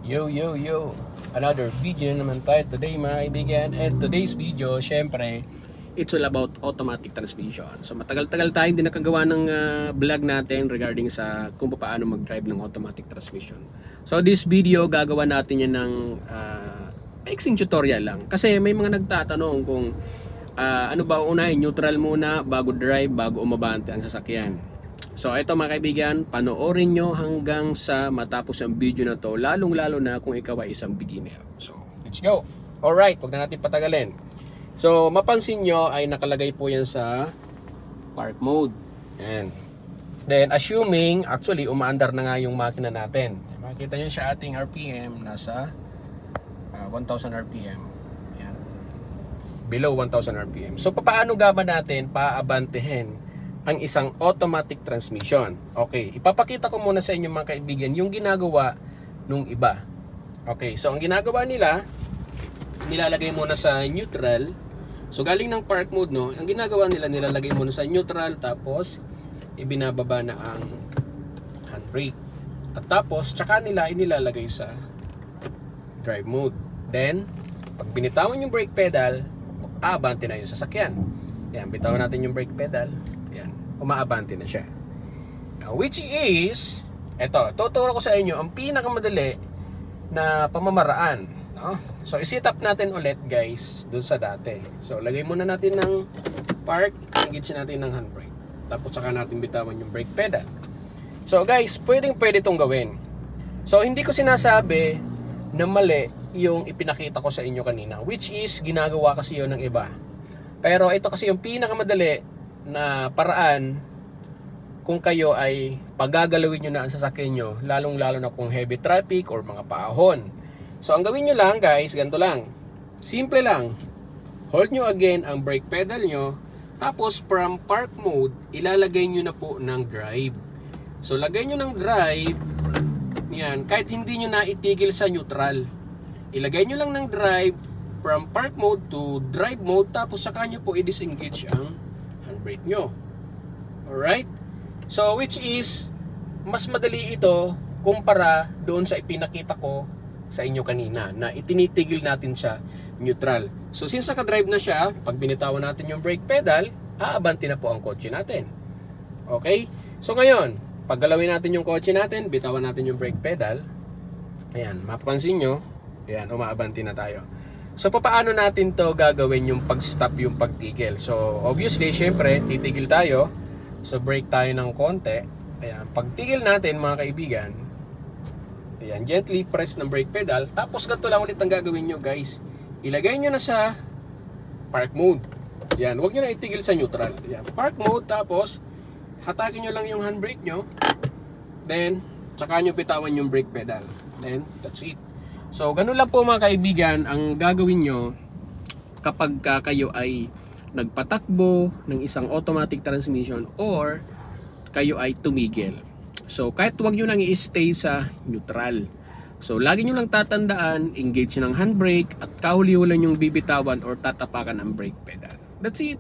Yo! Another video na naman tayo today mga kaibigan. And today's video, syempre, it's all about automatic transmission. So matagal-tagal tayo hindi nakagawa ng vlog natin regarding sa kung paano mag-drive ng automatic transmission. So this video, gagawa natin yan ng maiksing tutorial lang. Kasi may mga nagtatanong kung ano ba unahin, neutral muna, bago drive, bago umabante ang sasakyan. So ito mga kaibigan, panoorin nyo hanggang sa matapos ang video na to, lalong-lalo na kung ikaw ay isang beginner. So let's go! Alright, huwag na natin patagalin. So mapansin nyo ay nakalagay po yan sa park mode. And then assuming, actually umaandar na nga yung makina natin. Makikita nyo siya ating RPM, nasa 1,000 RPM. Yan. Below 1,000 RPM. So paano ba natin paabantehin ang isang automatic transmission? Okay, ipapakita ko muna sa inyo mga kaibigan yung ginagawa nung iba. Okay, so ang ginagawa nila, nilalagay muna sa neutral. So galing ng park mode, no, ang ginagawa nila, nilalagay muna sa neutral, tapos ibinababa na ang handbrake. At tapos tsaka nila inilalagay sa drive mode. Then pag binitawan yung brake pedal, aabante na yung sasakyan. Yan, bitawan natin yung brake pedal. Yan, umaabante na siya. Now, which is, eto, tuturo ko sa inyo ang pinakamadali na pamamaraan. No? So, iset up natin ulit guys, dun sa dati. So, lagay muna natin ng park, engage natin ng handbrake. Tapos, saka natin bitawan yung brake pedal. So, guys, pwede itong gawin. So, hindi ko sinasabi na mali yung ipinakita ko sa inyo kanina, which is, ginagawa kasi yun ng iba. Pero, ito kasi yung pinakamadali na paraan kung kayo ay pagagalawin nyo na ang sasakyan nyo, lalong-lalo na kung heavy traffic or mga paahon. So ang gawin nyo lang guys, ganito lang, simple lang, hold nyo again ang brake pedal nyo, tapos from park mode, ilalagay nyo na po ng drive. So lagay nyo ng drive, yan, kahit hindi nyo na itigil sa neutral, ilagay nyo lang ng drive from park mode to drive mode, tapos saka nyo po i-disengage ang handbrake nyo. Alright? So which is mas madali ito kumpara doon sa ipinakita ko sa inyo kanina na itinitigil natin sa neutral. So since naka-drive na siya, pag binitawan natin yung brake pedal, aabante na po ang kotse natin. Okay? So ngayon, pag galawin natin yung kotse natin, bitawan natin yung brake pedal. Ayan, mapapansin nyo, ayan, umaabante na tayo. So paano natin to gagawin yung pag-stop, yung pagtigil? So obviously, syempre, titigil tayo. So brake tayo ng konti. Ayan, pagtigil natin mga kaibigan, ayan, gently press ng brake pedal. Tapos ganito lang ulit ang gagawin nyo guys. Ilagay nyo na sa park mode. Ayan, huwag nyo na itigil sa neutral. Ayan, park mode, tapos hatakin nyo lang yung handbrake nyo. Then, tsaka nyo bitawan yung brake pedal. Then, that's it. So, ganun lang po mga kaibigan ang gagawin nyo kapag kayo ay nagpatakbo ng isang automatic transmission or kayo ay tumigil. So, kahit huwag nyo lang i-stay sa neutral. So, lagi nyo lang tatandaan, engage ng handbrake at kahuli-huli yung bibitawan or tatapakan ng brake pedal. That's it.